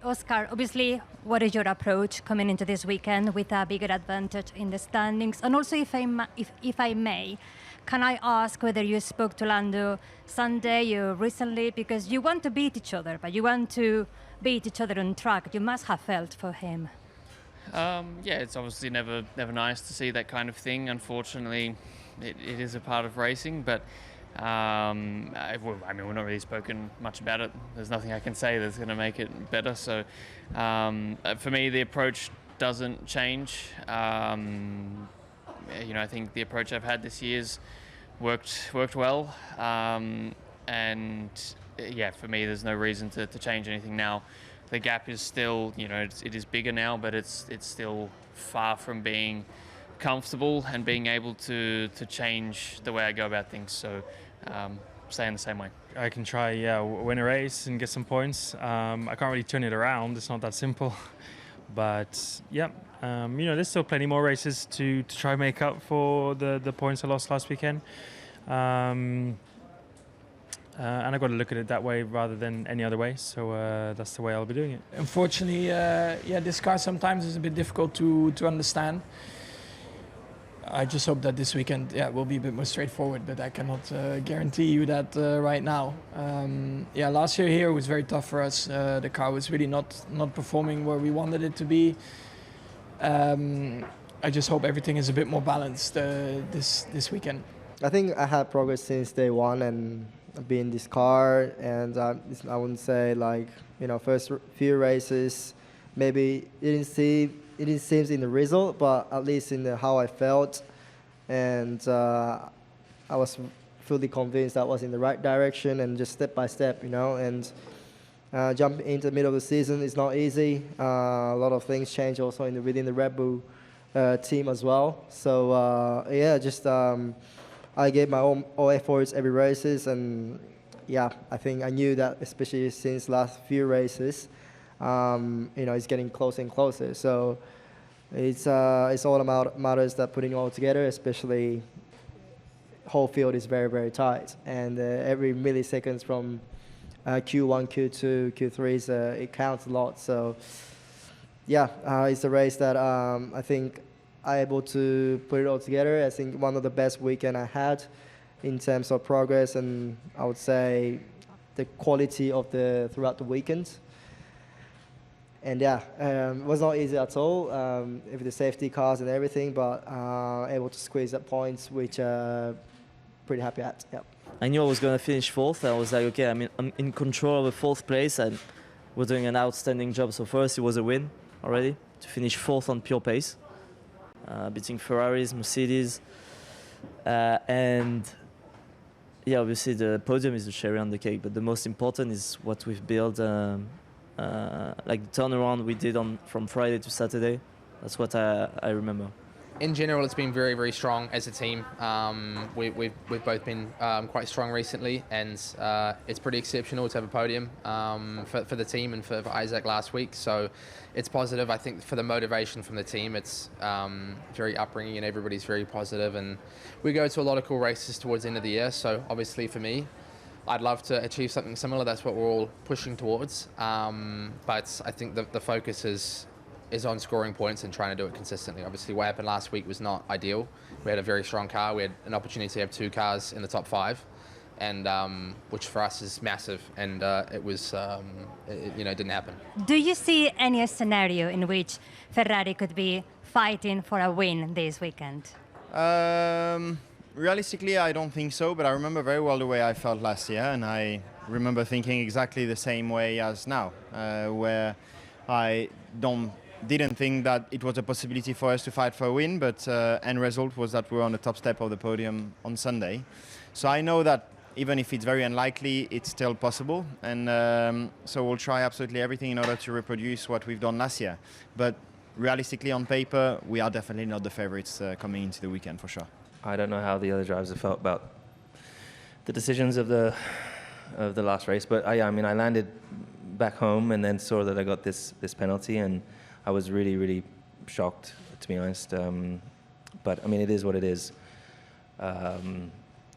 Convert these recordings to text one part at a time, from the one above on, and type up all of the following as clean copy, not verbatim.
Oscar, obviously, what is your approach coming into this weekend with a bigger advantage in the standings? And also, if I may, can I ask whether you spoke to Lando Sunday or recently? Because you want to beat each other, but you want to beat each other on track. You must have felt for him. Yeah, it's obviously never nice to see that kind of thing. Unfortunately, it is a part of racing, but I mean, we've not really spoken much about it. There's nothing I can say that's going to make it better. So for me, the approach doesn't change. I think the approach I've had this year's worked well, and yeah, for me, there's no reason to change anything now. The gap is still, it is bigger now, but it's still far from being comfortable and being able to change the way I go about things. So stay in the same way. I can try, win a race and get some points. I can't really turn it around. It's not that simple. But yeah, there's still plenty more races to try and make up for the points I lost last weekend. And I've got to look at it that way rather than any other way. So that's the way I'll be doing it. Unfortunately, this car sometimes is a bit difficult to understand. I just hope that this weekend, will be a bit more straightforward, but I cannot guarantee you that right now. Last year here was very tough for us. The car was really not performing where we wanted it to be. I just hope everything is a bit more balanced this weekend. I think I had progress since day one and be in this car, and I wouldn't say first few races maybe it didn't seem in the result, but at least in how I felt, and I was fully convinced I was in the right direction, and just step by step, and jump into the middle of the season is not easy. A lot of things change also within the Red Bull team as well. So I gave my all efforts every races, and I think I knew that, especially since last few races, it's getting closer and closer. So it's all about matters that putting it all together, especially whole field is very, very tight, and every milliseconds from Q1, Q2, Q3 it counts a lot. So it's a race that I think I'm able to put it all together. I think one of the best weekend I had in terms of progress, and I would say the quality of throughout the weekend. And it was not easy at all with the safety cars and everything, but able to squeeze at points, which pretty happy at. Yeah. I knew I was going to finish fourth. I was like, okay, I'm in control of the fourth place, and we're doing an outstanding job. So first, it was a win already to finish fourth on pure pace. Beating Ferraris, Mercedes, and obviously the podium is the cherry on the cake, but the most important is what we've built, like the turnaround we did from Friday to Saturday. That's what I remember. In general, it's been very, very strong as a team. We've both been quite strong recently, and it's pretty exceptional to have a podium for the team and for Isaac last week. So it's positive. I think for the motivation from the team, it's very upbringing, and everybody's very positive. And we go to a lot of cool races towards the end of the year. So obviously for me, I'd love to achieve something similar. That's what we're all pushing towards. But I think the focus is on scoring points and trying to do it consistently. Obviously, what happened last week was not ideal. We had a very strong car. We had an opportunity to have two cars in the top five, and which for us is massive. And it was, it didn't happen. Do you see any scenario in which Ferrari could be fighting for a win this weekend? Realistically, I don't think so, but I remember very well the way I felt last year, and I remember thinking exactly the same way as now, where I didn't think that it was a possibility for us to fight for a win, but end result was that we were on the top step of the podium on Sunday. So I know that even if it's very unlikely, it's still possible, and so we'll try absolutely everything in order to reproduce what we've done last year. But realistically, on paper, we are definitely not the favorites coming into the weekend for sure. I don't know how the other drivers have felt about the decisions of the last race, but I landed back home and then saw that I got this penalty, and I was really, really shocked, to be honest. But I mean, it is what it is.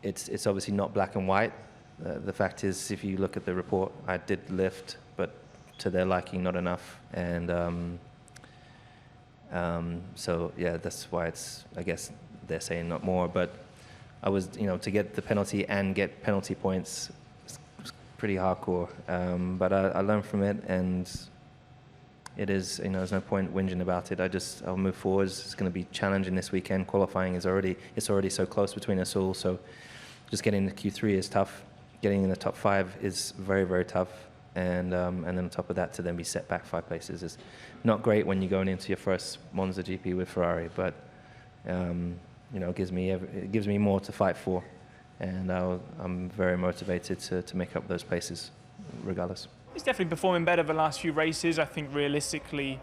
It's obviously not black and white. The fact is, if you look at the report, I did lift, but to their liking, not enough. And so yeah, that's why it's, I guess they're saying not more. But I was, to get the penalty and get penalty points was pretty hardcore. But I learned from it, and it is, there's no point whinging about it. I'll move forwards. It's going to be challenging this weekend. Qualifying it's already so close between us all. So just getting into Q3 is tough. Getting in the top 5 is very, very tough. And then on top of that, to then be set back 5 places is not great when you're going into your first Monza GP with Ferrari. But it gives me more to fight for, and I'm very motivated to make up those places, regardless. He's definitely performing better the last few races. I think realistically,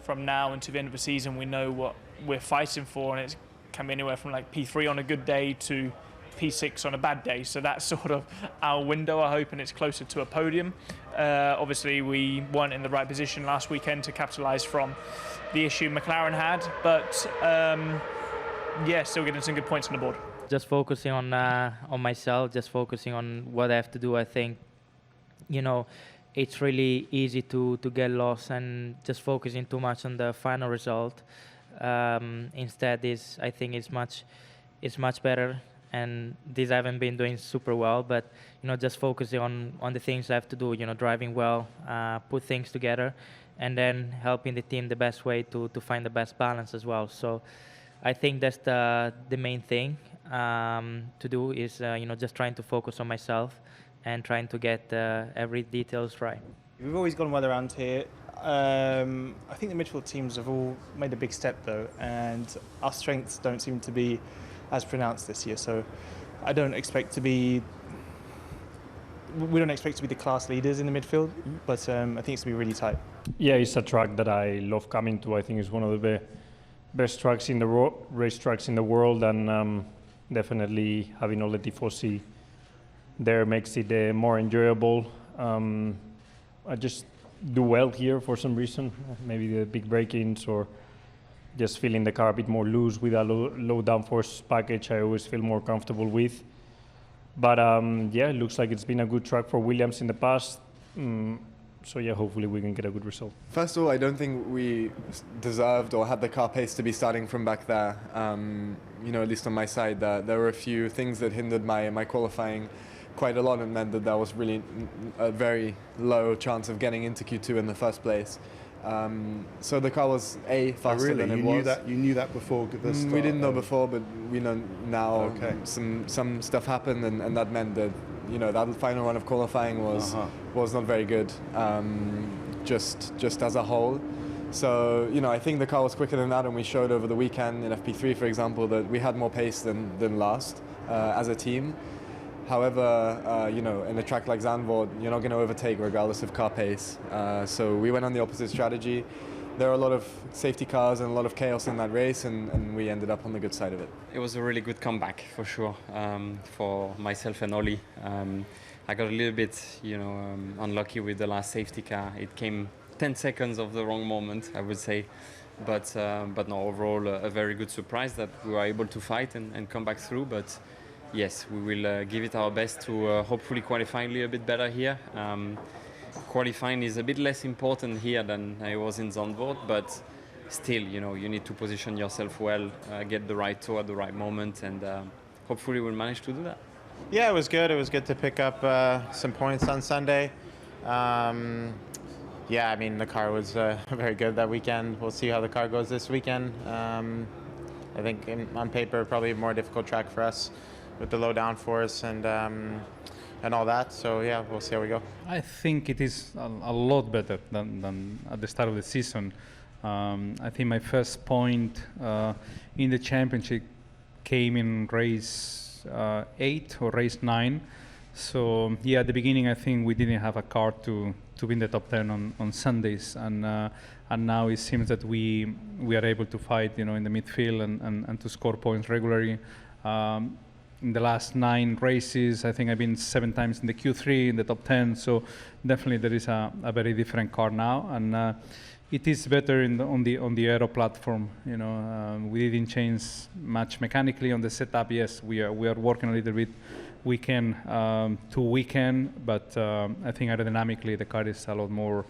from now until the end of the season, we know what we're fighting for, and it can be anywhere from like P3 on a good day to P6 on a bad day. So that's sort of our window, I hope, and it's closer to a podium. Obviously, we weren't in the right position last weekend to capitalise from the issue McLaren had, but still getting some good points on the board. Just focusing on myself, just focusing on what I have to do. I think, it's really easy to get lost and just focusing too much on the final result. Instead, I think it's much better. And this I haven't been doing super well, but just focusing on the things I have to do. Driving well, put things together, and then helping the team the best way to find the best balance as well. So I think that's the main thing to do is just trying to focus on myself and trying to get every details right. We've always gone well around here. I think the midfield teams have all made a big step though, and our strengths don't seem to be as pronounced this year. So we don't expect to be the class leaders in the midfield, but I think it's going to be really tight. Yeah, it's a track that I love coming to. I think it's one of the best tracks in the race tracks in the world, and definitely having all the tifosi there makes it more enjoyable. I just do well here for some reason, maybe the big break-ins or just feeling the car a bit more loose with a low downforce package. I always feel more comfortable with. But it looks like it's been a good track for Williams in the past. So hopefully we can get a good result. First of all, I don't think we deserved or had the car pace to be starting from back there. At least on my side, there were a few things that hindered my qualifying quite a lot and meant that there was really a very low chance of getting into Q2 in the first place. So the car was faster than it was. You knew that before the start? We didn't know before, but we know now. Okay. Some stuff happened, and that meant that that final run of qualifying was not very good, just as a whole. So I think the car was quicker than that, and we showed over the weekend in FP3, for example, that we had more pace than last as a team. However, in a track like Zandvoort, you're not going to overtake regardless of car pace. So we went on the opposite strategy. There are a lot of safety cars and a lot of chaos in that race, and we ended up on the good side of it. It was a really good comeback, for sure, for myself and Ollie. I got a little bit, unlucky with the last safety car. It came 10 seconds of the wrong moment, I would say. But no, overall, a very good surprise that we were able to fight and come back through. But yes, we will give it our best to hopefully qualify a little bit better here. Qualifying is a bit less important here than it was in Zandvoort, but still, you need to position yourself well, get the right tow at the right moment, and hopefully we'll manage to do that. Yeah, it was good. It was good to pick up some points on Sunday. The car was very good that weekend. We'll see how the car goes this weekend. I think on paper, probably a more difficult track for us with the low downforce and all that. So we'll see how we go. I think it is a lot better than at the start of the season. I think my first point in the championship came in race 8 or race 9. So at the beginning I think we didn't have a car to win the top 10 on Sundays, and now it seems that we are able to fight in the midfield and to score points regularly. In the last 9 races, I think I've been 7 times in the Q3 in the top 10. So definitely there is a very different car now, and it is better on the aero platform. We didn't change much mechanically on the setup. Yes, we are working a little bit weekend to weekend, but I think aerodynamically the car is a lot more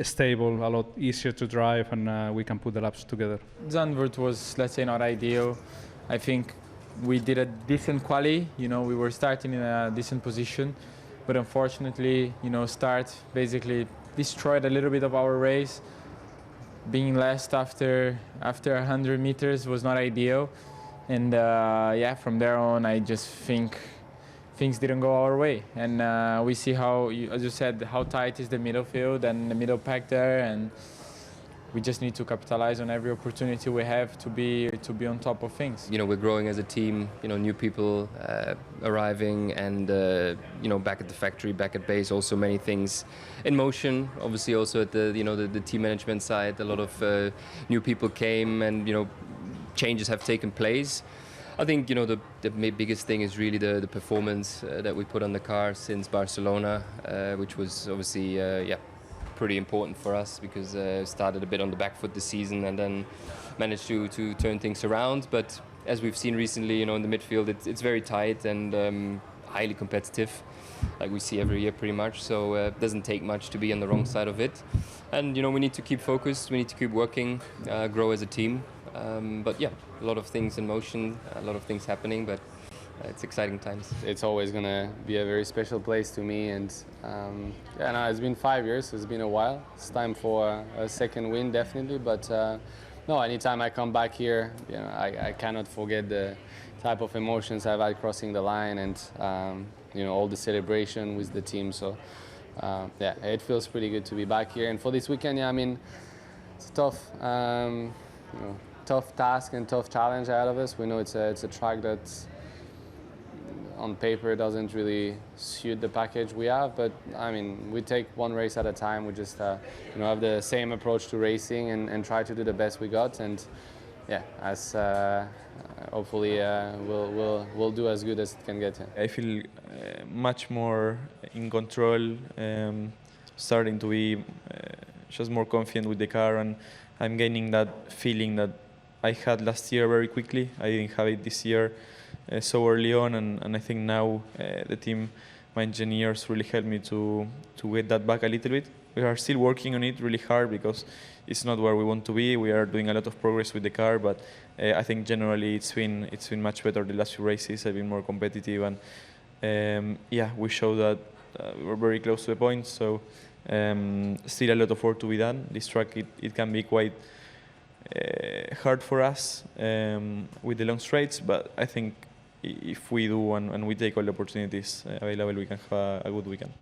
stable, a lot easier to drive, and we can put the laps together. Zandvoort was, let's say, not ideal. I think we did a decent quali. We were starting in a decent position, but unfortunately, start basically destroyed a little bit of our race. Being last after 100 meters was not ideal, and from there on, I just think things didn't go our way. And we see how, as you said, how tight is the middle field and the middle pack there, and we just need to capitalize on every opportunity we have to be on top of things. We're growing as a team. New people arriving, and back at the factory, back at base, also many things in motion. Obviously, also at the team management side, a lot of new people came, and changes have taken place. I think the biggest thing is really the performance that we put on the car since Barcelona, which was obviously pretty important for us, because started a bit on the back foot this season and then managed to turn things around. But as we've seen recently, in the midfield, it's very tight and highly competitive, like we see every year pretty much. So it doesn't take much to be on the wrong side of it. And we need to keep focused, we need to keep working, grow as a team. But a lot of things in motion, a lot of things happening, but it's exciting times. It's always going to be a very special place to me, and it's been 5 years, it's been a while. It's time for a second win, definitely, but no, anytime I come back here, I cannot forget the type of emotions I've had crossing the line, and all the celebration with the team. So it feels pretty good to be back here. And for this weekend, it's tough. Tough task and tough challenge ahead of us. We know it's a track that on paper doesn't really suit the package we have, but we take one race at a time. We just have the same approach to racing and try to do the best we got, and as hopefully we'll do as good as it can get. I feel much more in control, starting to be just more confident with the car, and I'm gaining that feeling that I had last year very quickly. I didn't have it this year so early on, and I think now the team, my engineers, really helped me to get that back a little bit. We are still working on it really hard, because it's not where we want to be. We are doing a lot of progress with the car, but I think generally it's been much better the last few races. I've been more competitive, and we showed that we were very close to the point. So still a lot of work to be done. This track, it can be quite hard for us with the long straights, but I think if we do and we take all the opportunities available, we can have a good weekend.